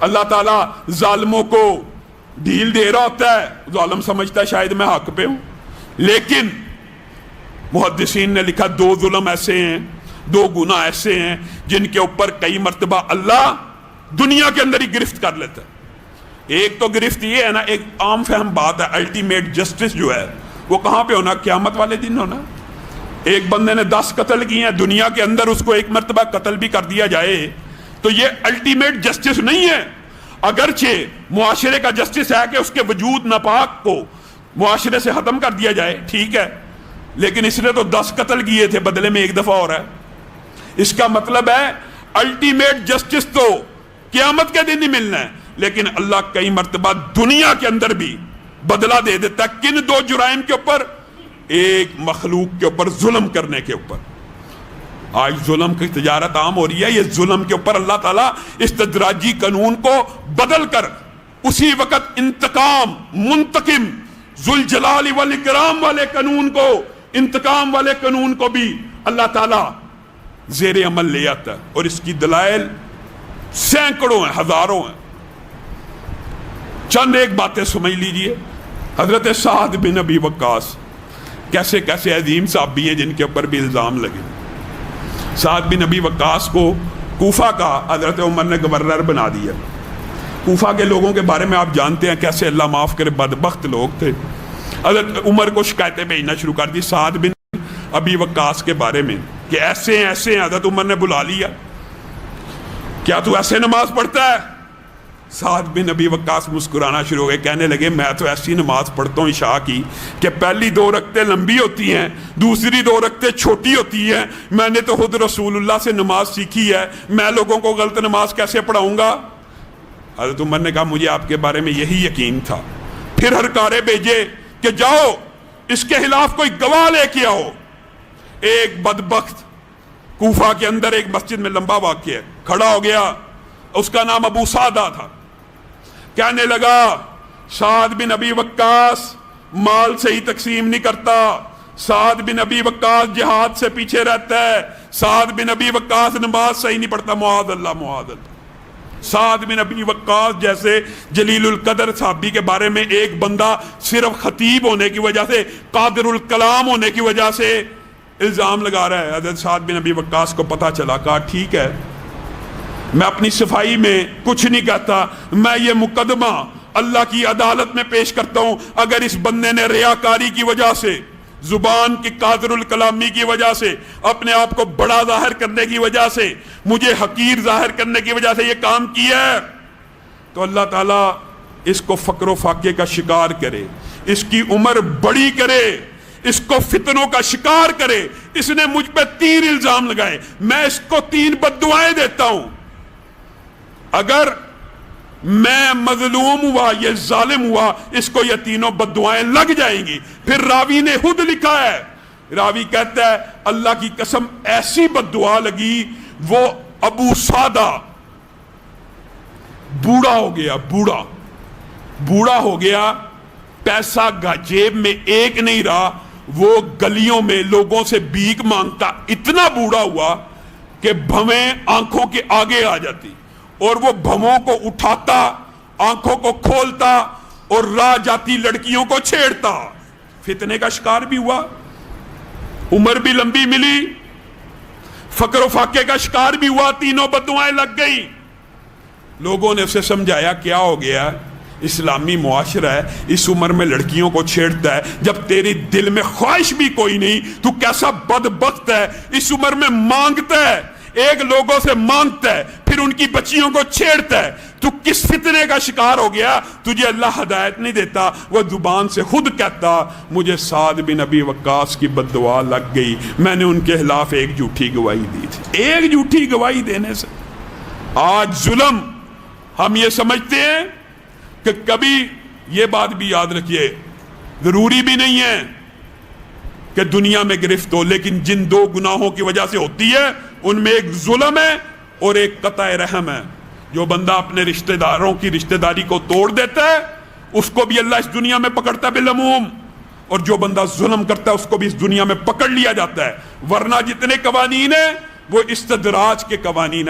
اللہ تعالیٰ ظالموں کو ڈھیل دے رہا ہوتا ہے، ظالم سمجھتا ہے شاید میں حق پہ ہوں، لیکن محدثین نے لکھا دو ظلم ایسے ہیں، دو گناہ ایسے ہیں جن کے اوپر کئی مرتبہ اللہ دنیا کے اندر ہی گرفت کر لیتا ہے۔ ایک تو گرفت یہ ہے نا، ایک عام فہم بات ہے، الٹیمیٹ جسٹس جو ہے وہ کہاں پہ ہونا؟ قیامت والے دن ہونا۔ ایک بندے نے 10 قتل کیے ہیں دنیا کے اندر، اس کو ایک مرتبہ قتل بھی کر دیا جائے تو یہ الٹیمیٹ جسٹس نہیں ہے۔ اگرچہ معاشرے کا جسٹس ہے کہ اس کے وجود ناپاک کو معاشرے سے ختم کر دیا جائے، ٹھیک ہے، لیکن اس نے تو 10 قتل کیے تھے، بدلے میں ایک دفعہ ہو رہا ہے۔ اس کا مطلب ہے الٹیمیٹ جسٹس تو قیامت کے دن ہی ملنا ہے، لیکن اللہ کئی مرتبہ دنیا کے اندر بھی بدلہ دے دیتا ہے۔ کن دو جرائم کے اوپر؟ ایک مخلوق کے اوپر ظلم کرنے کے اوپر۔ آج ظلم کی تجارت عام ہو رہی ہے، یہ ظلم کے اوپر اللہ تعالیٰ استدراجی قانون کو بدل کر اسی وقت انتقام منتقم ذوالجلال والاکرام والے قانون کو، انتقام والے قانون کو بھی اللہ تعالیٰ زیر عمل لے آتا ہے، اور اس کی دلائل سینکڑوں ہیں، ہزاروں ہیں۔ چند ایک باتیں سمجھ لیجئے۔ حضرت سعد بن ابی وقاص کیسے کیسے عظیم صحابی ہیں جن کے اوپر بھی الزام لگے۔ سعد بن ابی وقاص کو کوفہ کا حضرت عمر نے گورنر بنا دیا۔ کوفہ کے لوگوں کے بارے میں آپ جانتے ہیں کیسے اللہ معاف کرے بدبخت لوگ تھے۔ حضرت عمر کو شکایتیں بھیجنا شروع کر دی سعد بن ابی وقاص کے بارے میں کہ ایسے ہیں ایسے ہیں۔ حضرت عمر نے بلا لیا، کیا تو ایسے نماز پڑھتا ہے؟ سعد بن ابی وقاص مسکرانا شروع ہو گئے، کہنے لگے میں تو ایسی نماز پڑھتا ہوں عشاء کی کہ پہلی 2 رکعتیں لمبی ہوتی ہیں، دوسری 2 رکعتیں چھوٹی ہوتی ہیں، میں نے تو خود رسول اللہ سے نماز سیکھی ہے، میں لوگوں کو غلط نماز کیسے پڑھاؤں گا؟ حضرت عمر نے کہا مجھے آپ کے بارے میں یہی یقین تھا۔ پھر ہرکارے بھیجے کہ جاؤ اس کے خلاف کوئی گواہ لے کے آؤ۔ ایک بدبخت کوفہ کے اندر ایک مسجد میں لمبا واقعہ ہے، کھڑا ہو گیا، اس کا نام ابو سعدہ تھا، کہنے لگا سعد بن ابی وقاص مال صحیح تقسیم نہیں کرتا، سعد بن ابی وقاص جہاد سے پیچھے رہتا ہے، سعد بن ابی وقاص نماز صحیح نہیں پڑھتا، معاذ اللہ معاذ اللہ۔ سعد بن ابی وقاص جیسے جلیل القدر صحابی کے بارے میں ایک بندہ صرف خطیب ہونے کی وجہ سے، قادر الکلام ہونے کی وجہ سے الزام لگا رہا ہے۔ حضرت سعد بن ابی وقاص کو پتہ چلا، کہا ٹھیک ہے، میں اپنی صفائی میں کچھ نہیں کہتا، میں یہ مقدمہ اللہ کی عدالت میں پیش کرتا ہوں۔ اگر اس بندے نے ریاکاری کی وجہ سے، زبان کی قادر الکلامی کی وجہ سے، اپنے آپ کو بڑا ظاہر کرنے کی وجہ سے، مجھے حقیر ظاہر کرنے کی وجہ سے یہ کام کیا ہے، تو اللہ تعالیٰ اس کو فقر و فاقے کا شکار کرے، اس کی عمر بڑی کرے، اس کو فتنوں کا شکار کرے۔ اس نے مجھ پہ 3 الزام لگائے، میں اس کو 3 بددعائیں دیتا ہوں۔ اگر میں مظلوم ہوا، یہ ظالم ہوا، اس کو یہ 3 بددعائیں لگ جائیں گی۔ پھر راوی نے خود لکھا ہے، راوی کہتا ہے اللہ کی قسم ایسی بددعا لگی، وہ ابو سعدہ بوڑھا ہو گیا، بوڑھا ہو گیا، پیسہ جیب میں ایک نہیں رہا، وہ گلیوں میں لوگوں سے بھیک مانگتا، اتنا بوڑھا ہوا کہ بھویں آنکھوں کے آگے آ جاتی، اور وہ بھووں کو اٹھاتا، آنکھوں کو کھولتا اور راہ جاتی لڑکیوں کو چھیڑتا۔ فتنے کا شکار بھی ہوا، عمر بھی لمبی ملی، فقر و فاقے کا شکار بھی ہوا، 3 بددعائیں لگ گئی۔ لوگوں نے اسے سمجھایا کیا ہو گیا، اسلامی معاشرہ ہے، اس عمر میں لڑکیوں کو چھیڑتا ہے، جب تیری دل میں خواہش بھی کوئی نہیں، تو کیسا بدبخت ہے، اس عمر میں مانگتا ہے، ایک لوگوں سے مانگتا ہے، پھر ان کی بچیوں کو چھیڑتا ہے، تو کس فتنے کا شکار ہو گیا؟ تجھے اللہ ہدایت نہیں دیتا۔ وہ زبان سے خود کہتا مجھے سعد بن ابی وقاص کی بددعا لگ گئی، میں نے ان کے خلاف ایک جھوٹی گواہی دی تھی۔ ایک جھوٹی گواہی دینے سے آج ظلم، ہم یہ سمجھتے ہیں کہ کبھی یہ بات بھی یاد رکھیے، ضروری بھی نہیں ہے کہ دنیا میں گرفت ہو، لیکن جن 2 گناہوں کی وجہ سے ہوتی ہے ان میں ایک ظلم ہے اور ایک قطع رحم ہے۔ جو بندہ اپنے رشتہ داروں کی رشتہ داری کو توڑ دیتا ہے اس کو بھی اللہ اس دنیا میں پکڑتا ہے بالعموم، اور جو بندہ ظلم کرتا ہے اس کو بھی اس دنیا میں پکڑ لیا جاتا ہے۔ ورنہ جتنے قوانین ہیں وہ استدراج کے قوانین ہیں۔